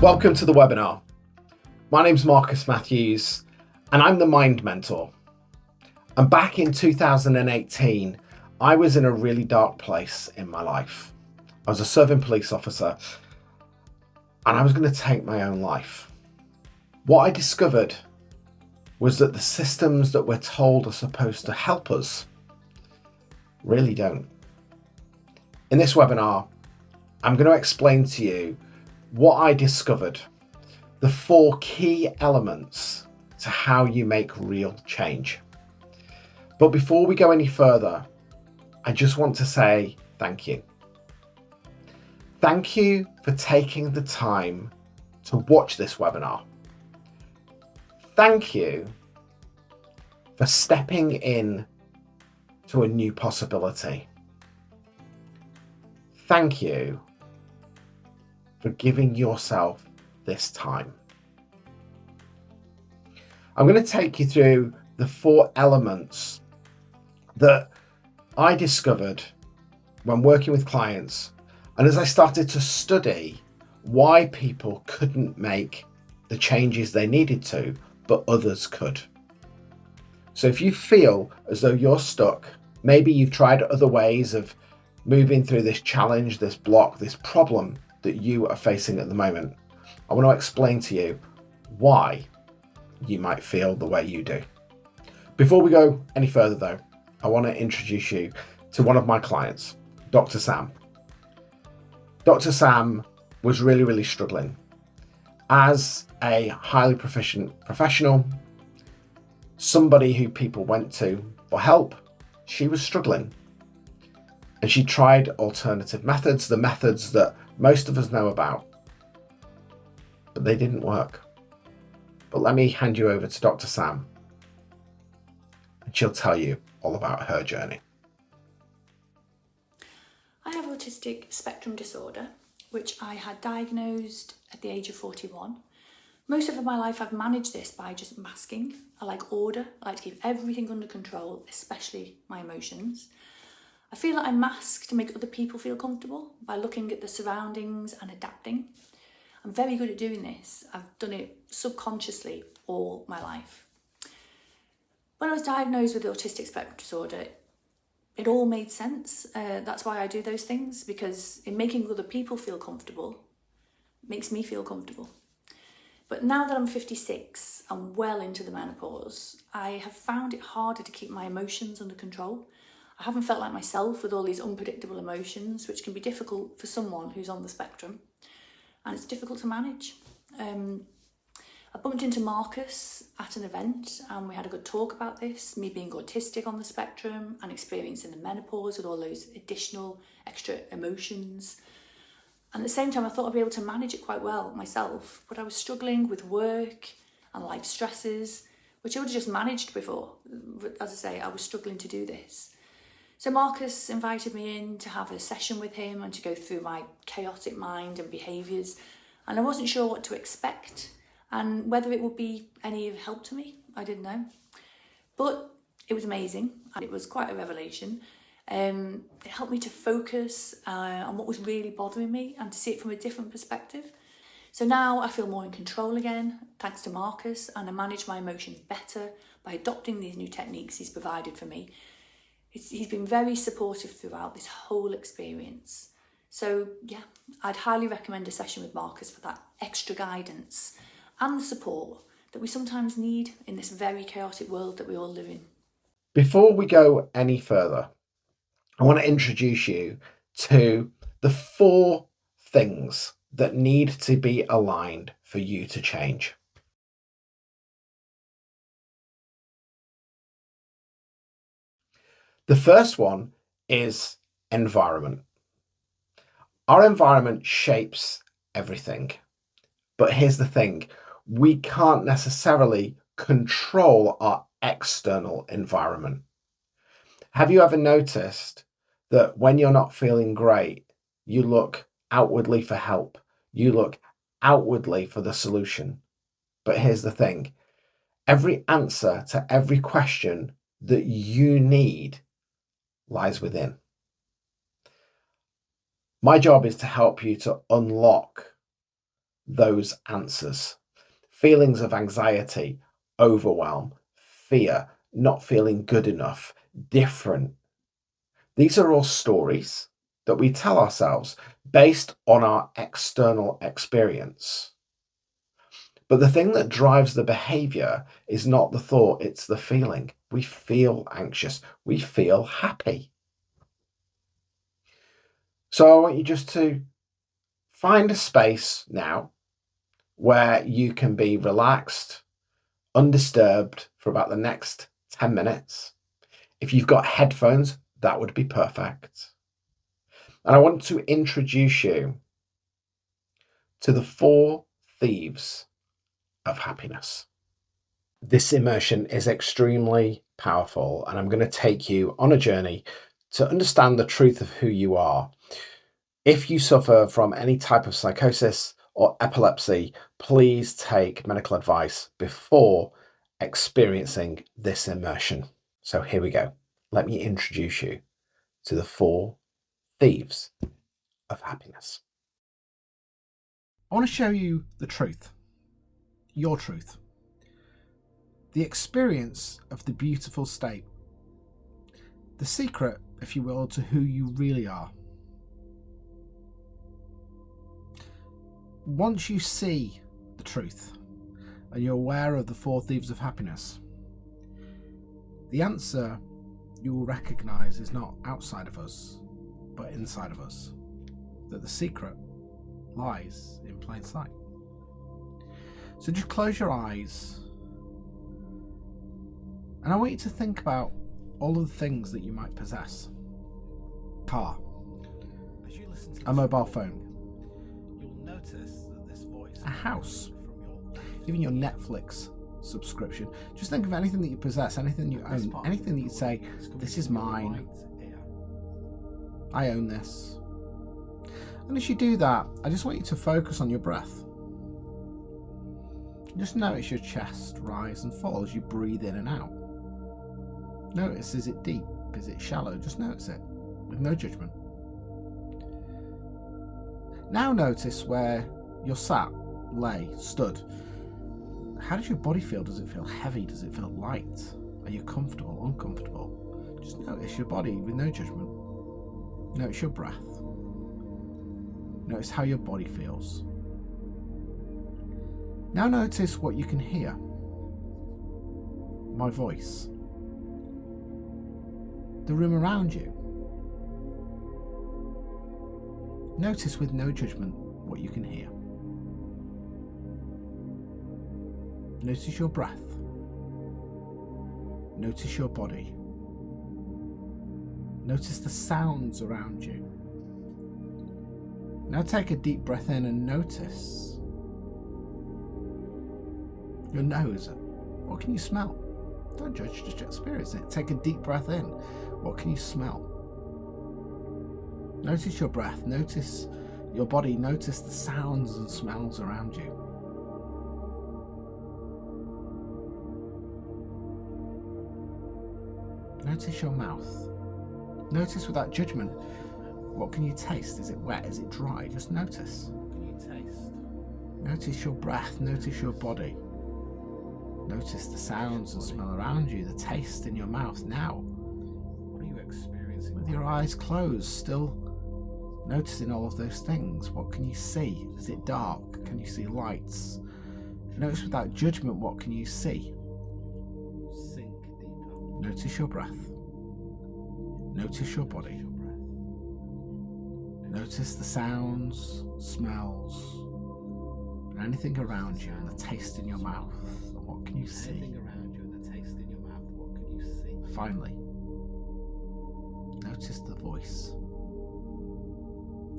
Welcome to the webinar. My name's Marcus Matthews and I'm the Mind Mentor. And back in 2018, I was in a really dark place in my life. I was a serving police officer and I was going to take my own life. What I discovered was that the systems that we're told are supposed to help us really don't. In this webinar, I'm going to explain to you what I discovered, the 4 key elements to how you make real change. But before we go any further, I just want to say thank you. Thank you for taking the time to watch this webinar. Thank you for stepping in to a new possibility. Thank you for giving yourself this time. I'm going to take you through the 4 elements that I discovered when working with clients, and as I started to study why people couldn't make the changes they needed to, but others could. So if you feel as though you're stuck, maybe you've tried other ways of moving through this challenge, this block, this problem that you are facing at the moment, I want to explain to you why you might feel the way you do. Before we go any further though, I want to introduce you to one of my clients, Dr. Sam. Dr. Sam was really struggling. As a highly proficient professional, somebody who people went to for help, she was struggling. And she tried alternative methods, the methods that most of us know about, but they didn't work. But let me hand you over to Dr. Sam, and she'll tell you all about her journey. I have autistic spectrum disorder, which I had diagnosed at the age of 41. Most of my life I've managed this by just masking. I like order, I like to keep everything under control, especially my emotions. I feel that I mask to make other people feel comfortable by looking at the surroundings and adapting. I'm very good at doing this. I've done it subconsciously all my life. When I was diagnosed with autistic spectrum disorder, it all made sense. That's why I do those things, because in making other people feel comfortable, it makes me feel comfortable. But now that I'm 56 and well into the menopause, I have found it harder to keep my emotions under control. I haven't felt like myself with all these unpredictable emotions, which can be difficult for someone who's on the spectrum, and it's difficult to manage. I bumped into Marcus at an event and we had a good talk about this, me being autistic on the spectrum and experiencing the menopause with all those additional extra emotions. And at the same time, I thought I'd be able to manage it quite well myself, but I was struggling with work and life stresses, which I would have just managed before. But as I say, I was struggling to do this. So Marcus invited me in to have a session with him and to go through my chaotic mind and behaviours. And I wasn't sure what to expect and whether it would be any help to me. I didn't know. But it was amazing and it was quite a revelation. It helped me to focus on what was really bothering me and to see it from a different perspective. So now I feel more in control again, thanks to Marcus, and I manage my emotions better by adopting these new techniques he's provided for me. He's been very supportive throughout this whole experience. So yeah, I'd highly recommend a session with Marcus for that extra guidance and the support that we sometimes need in this very chaotic world that we all live in. Before we go any further, I want to introduce you to the 4 things that need to be aligned for you to change. The first one is environment. Our environment shapes everything. But here's the thing, we can't necessarily control our external environment. Have you ever noticed that when you're not feeling great, you look outwardly for help, you look outwardly for the solution? But here's the thing, every answer to every question that you need lies within. My job is to help you to unlock those answers. Feelings of anxiety, overwhelm, fear, not feeling good enough, different. These are all stories that we tell ourselves based on our external experience. But the thing that drives the behavior is not the thought, it's the feeling. We feel anxious, we feel happy. So I want you just to find a space now where you can be relaxed, undisturbed for about the next 10 minutes. If you've got headphones, that would be perfect. And I want to introduce you to the 4 thieves of happiness. This immersion is extremely powerful, and I'm going to take you on a journey to understand the truth of who you are. If you suffer from any type of psychosis or epilepsy, please take medical advice before experiencing this immersion. So here we go. Let me introduce you to the 4 thieves of happiness. I want to show you the truth, your truth, the experience of the beautiful state, the secret, if you will, to who you really are. Once you see the truth and you're aware of the 4 thieves of happiness, the answer you will recognize is not outside of us, but inside of us. That the secret lies in plain sight. So just close your eyes, and I want you to think about all of the things that you might possess. Car, a mobile phone, you'll notice that this voice, a house, even your Netflix subscription. Just think of anything that you possess, anything you own, anything that you say, this is mine, I own this. And as you do that, I just want you to focus on your breath. Just notice your chest rise and fall as you breathe in and out. Notice, is it deep? Is it shallow? Just notice it with no judgment. Now notice where you're sat, lay, stood. How does your body feel? Does it feel heavy? Does it feel light? Are you comfortable, uncomfortable? Just notice your body with no judgment. Notice your breath. Notice how your body feels. Now notice what you can hear. My voice. The room around you. Notice with no judgment what you can hear. Notice your breath. Notice your body. Notice the sounds around you. Now take a deep breath in and notice your nose. What can you smell? Don't judge, just experience it. Take a deep breath in. What can you smell? Notice your breath. Notice your body. Notice the sounds and smells around you. Notice your mouth. Notice without judgment. What can you taste? Is it wet? Is it dry? Just notice. What can you taste? Notice your breath. Notice your body. Notice the sounds and smell around you, the taste in your mouth. Now, what are you experiencing? With your eyes closed, still noticing all of those things. What can you see? Is it dark? Can you see lights? Notice without judgment, what can you see? Sink deeper. Notice your breath. Notice your body. Notice the sounds, smells, and anything around you, and the taste in your mouth. And what can you see? Anything around you and the taste in your mouth. What can you see? Finally, notice the voice.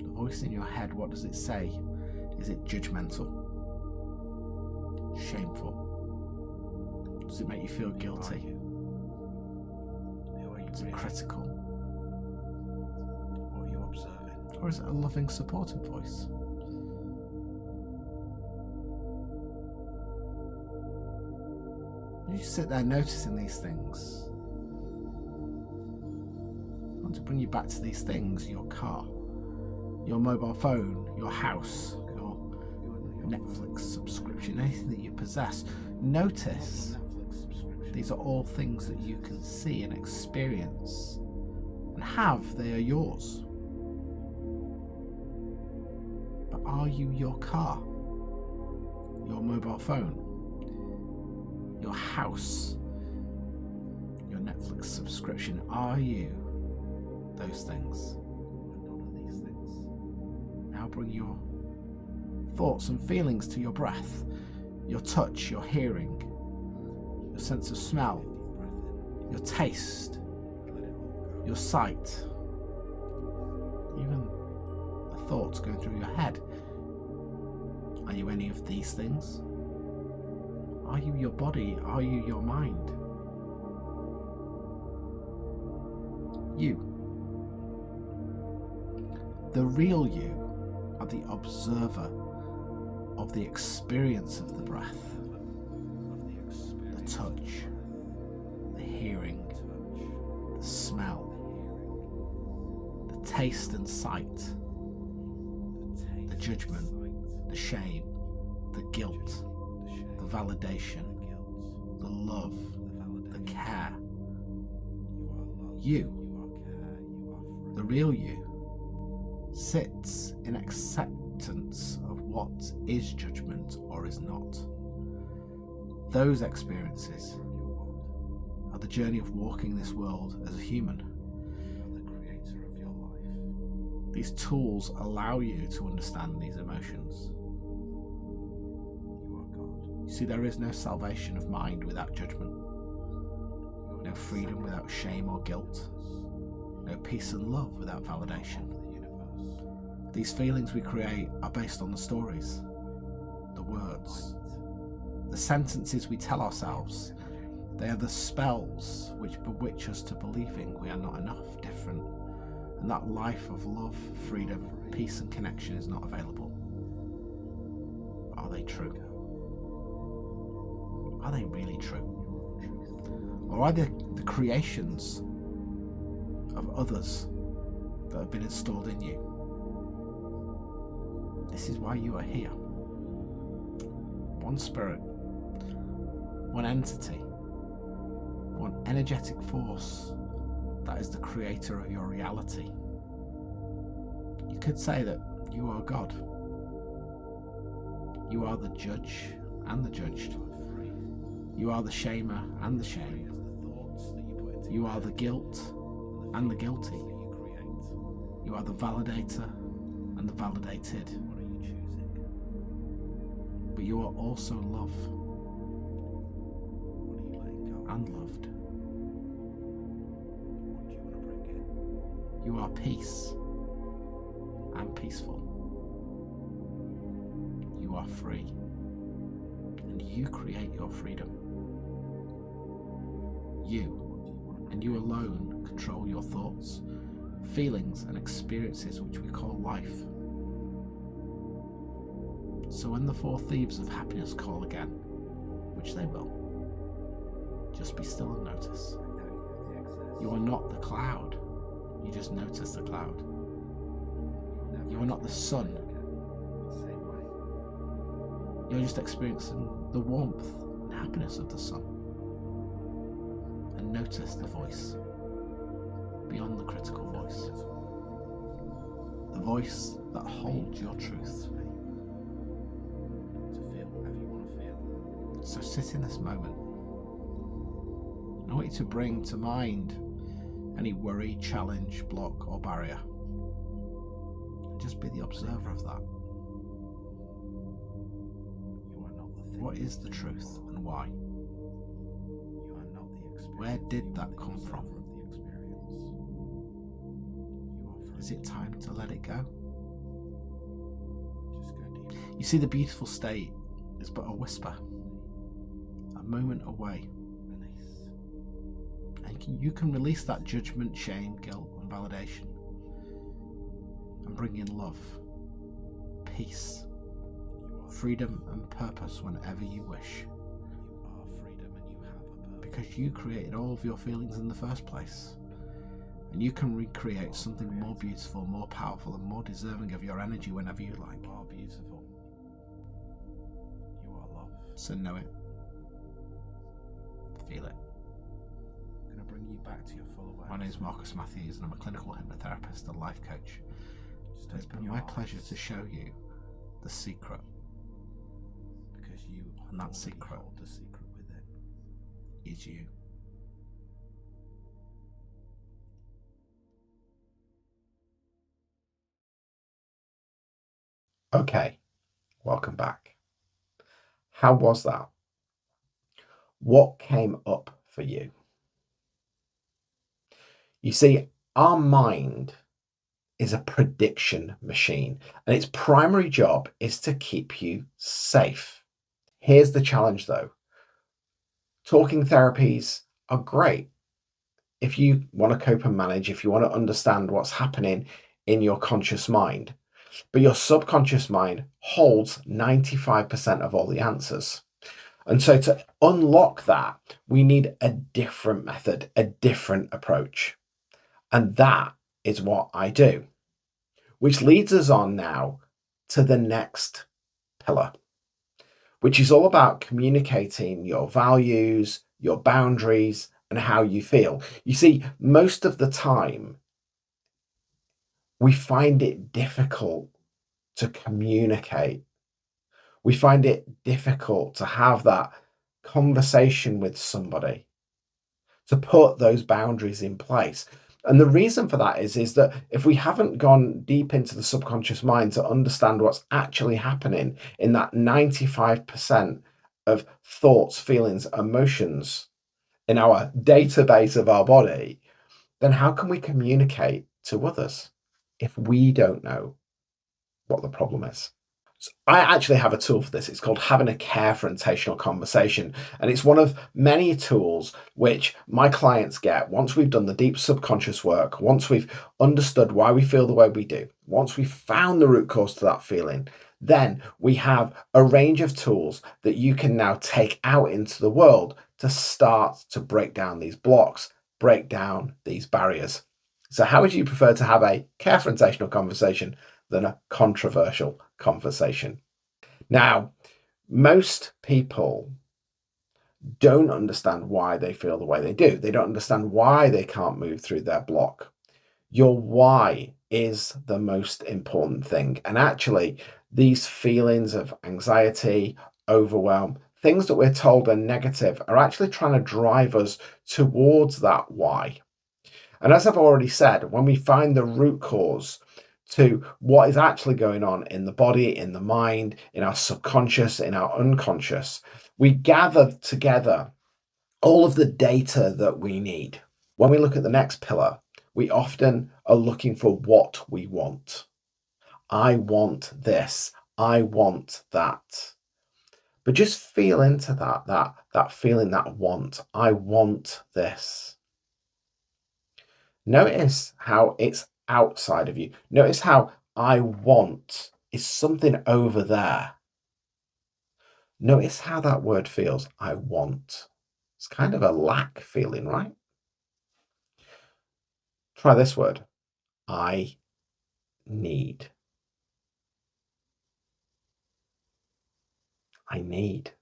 The voice in your head. What does it say? Is it judgmental? Shameful? Does it make you feel guilty? Is it critical? What are you observing? Or is it a loving, supportive voice? You just sit there noticing these things. I want to bring you back to these things: your car, your mobile phone, your house, Netflix subscription, anything that you possess. Notice these are all things that you can see and experience and have. They are yours. But are you your car, your mobile phone, your house, your Netflix subscription? Are you those things? Now bring your thoughts and feelings to your breath, your touch, your hearing, your sense of smell, your taste, your sight, even the thoughts going through your head. Are you any of these things? Are you your body? Are you your mind? You. The real you are the observer of the experience of the breath, the touch, the hearing, the smell, the taste and sight, the judgment, the shame, the guilt, the validation, the love, the care. You, the real you, sits in acceptance of what is judgment or is not. Those experiences are the journey of walking this world as a human. These tools allow you to understand these emotions. You see, there is no salvation of mind without judgment, no freedom without shame or guilt, no peace and love without validation. These feelings we create are based on the stories, the words, the sentences we tell ourselves. They are the spells which bewitch us to believing we are not enough, different, and that life of love, freedom, peace and connection is not available. Are they true? Are they really true? Or are they the creations of others that have been installed in you? This is why you are here. One spirit, one entity, one energetic force that is the creator of your reality. You could say that you are God. You are the judge and the judged. You are the shamer and the shamed. You are the guilt and the guilty. You are the validator and the validated. But you are also love and loved. You are peace and peaceful. You are free, and you create your freedom. You, and you alone, control your thoughts, feelings, and experiences which we call life. So when the four thieves of happiness call again, which they will, just be still and notice. You are not the cloud, you just notice the cloud. You are not the sun, you're just experiencing the warmth and happiness of the sun. And notice the voice, beyond the critical voice. The voice that holds your truth. So sit in this moment. I want you to bring to mind any worry, challenge, block or barrier. And just be the observer of that. What is the truth and why? Where did that come from? Is it time to let it go? You see, the beautiful state is but a whisper, a moment away. And you can release that judgment, shame, guilt and validation and bring in love, peace, freedom and purpose whenever you wish. Because you created all of your feelings in the first place. And you can recreate something more beautiful, more powerful and more deserving of your energy whenever you like. So know it. Feel it. I'm going to bring you back to your full awareness. My name is Marcus Matthews and I'm a clinical hypnotherapist and life coach. It's been my pleasure to show you the secret. Because you and that secret, the secret within, is you. Okay, welcome back. How was that? What came up for you? You see, our mind is a prediction machine, and its primary job is to keep you safe. Here's the challenge though. Talking therapies are great if you want to cope and manage, if you want to understand what's happening in your conscious mind. But your subconscious mind holds 95% of all the answers. And so to unlock that, we need a different method, a different approach. And that is what I do, which leads us on now to the next pillar, which is all about communicating your values, your boundaries, and how you feel. You see, most of the time, we find it difficult to communicate. We find it difficult to have that conversation with somebody, to put those boundaries in place. And the reason for that is that if we haven't gone deep into the subconscious mind to understand what's actually happening in that 95% of thoughts, feelings, emotions in our database of our body, then how can we communicate to others if we don't know what the problem is? So I actually have a tool for this. It's called having a confrontational conversation. And it's one of many tools which my clients get once we've done the deep subconscious work, once we've understood why we feel the way we do, once we've found the root cause to that feeling, then we have a range of tools that you can now take out into the world to start to break down these blocks, break down these barriers. So how would you prefer to have a confrontational conversation than a controversial conversation? Now, most people don't understand why they feel the way they do. They don't understand why they can't move through their block. Your why is the most important thing. And actually, these feelings of anxiety, overwhelm, things that we're told are negative are actually trying to drive us towards that why. And as I've already said, when we find the root cause to what is actually going on in the body, in the mind, in our subconscious, in our unconscious, we gather together all of the data that we need. When we look at the next pillar, we often are looking for what we want. I want this. I want that. But just feel into that feeling, that want. I want this. Notice how it's outside of you. Notice how I want is something over there. Notice how that word feels. I want. It's kind of a lack feeling, right? Try this word. I need. I need.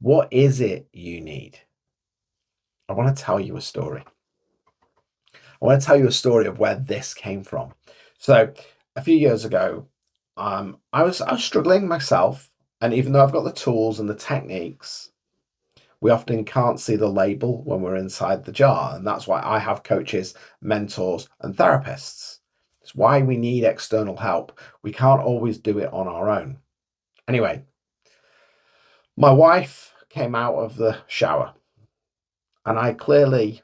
What is it you need? I want to tell you a story. I want to tell you a story of where this came from. So a few years ago, I was struggling myself, and even though I've got the tools and the techniques, we often can't see the label when we're inside the jar, and that's why I have coaches, mentors, and therapists. It's why we need external help. We can't always do it on our own. Anyway, my wife came out of the shower, and I clearly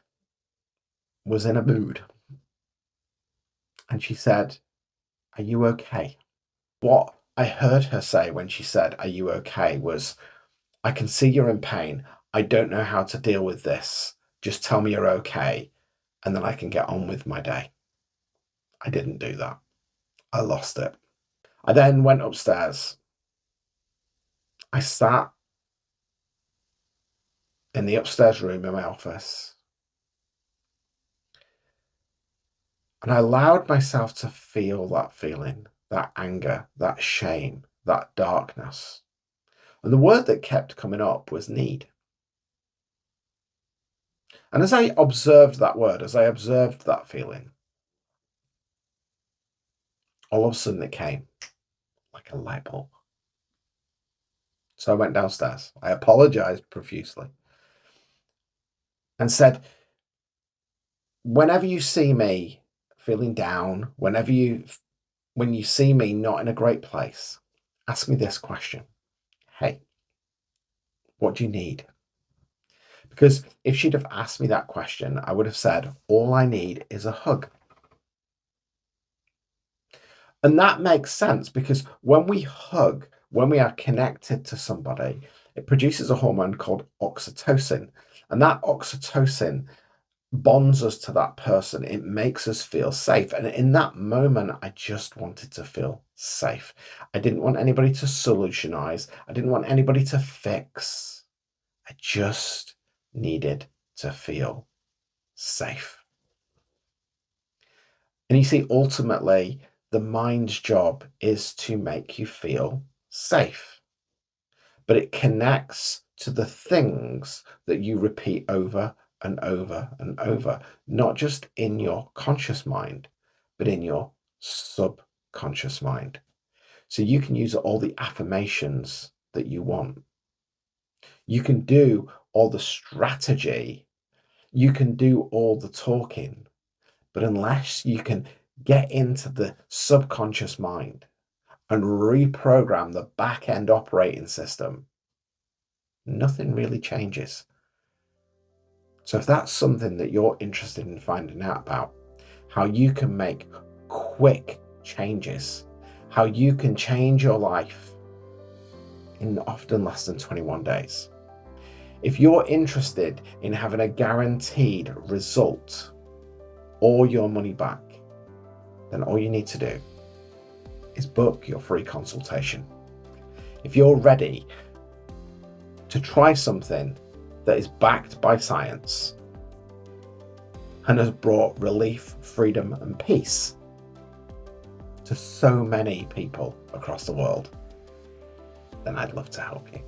was in a mood. And she said, "Are you okay?" What I heard her say when she said, "Are you okay?" was, "I can see you're in pain. I don't know how to deal with this. Just tell me you're okay, and then I can get on with my day." I didn't do that. I lost it. I then went upstairs. I sat in the upstairs room in my office, and I allowed myself to feel that feeling, that anger, that shame, that darkness. And the word that kept coming up was need. And as I observed that word, as I observed that feeling, all of a sudden it came like a light bulb. So I went downstairs. I apologized profusely and said, whenever you see me feeling down, when you see me not in a great place, ask me this question. Hey, what do you need? Because if she'd have asked me that question, I would have said, all I need is a hug. And that makes sense because when we hug, when we are connected to somebody, it produces a hormone called oxytocin. And that oxytocin bonds us to that person. It makes us feel safe. And in that moment, I just wanted to feel safe. I didn't want anybody to solutionize. I didn't want anybody to fix. I just needed to feel safe. And you see, ultimately, the mind's job is to make you feel safe. But it connects to the things that you repeat over and over and over, not just in your conscious mind, but in your subconscious mind. So you can use all the affirmations that you want. You can do all the strategy. You can do all the talking. But unless you can get into the subconscious mind and reprogram the back end operating system, nothing really changes. So if that's something that you're interested in finding out about, how you can make quick changes, how you can change your life in often less than 21 days. If you're interested in having a guaranteed result or your money back, then all you need to do is book your free consultation. If you're ready to try something that is backed by science and has brought relief, freedom, and peace to so many people across the world, then I'd love to help you.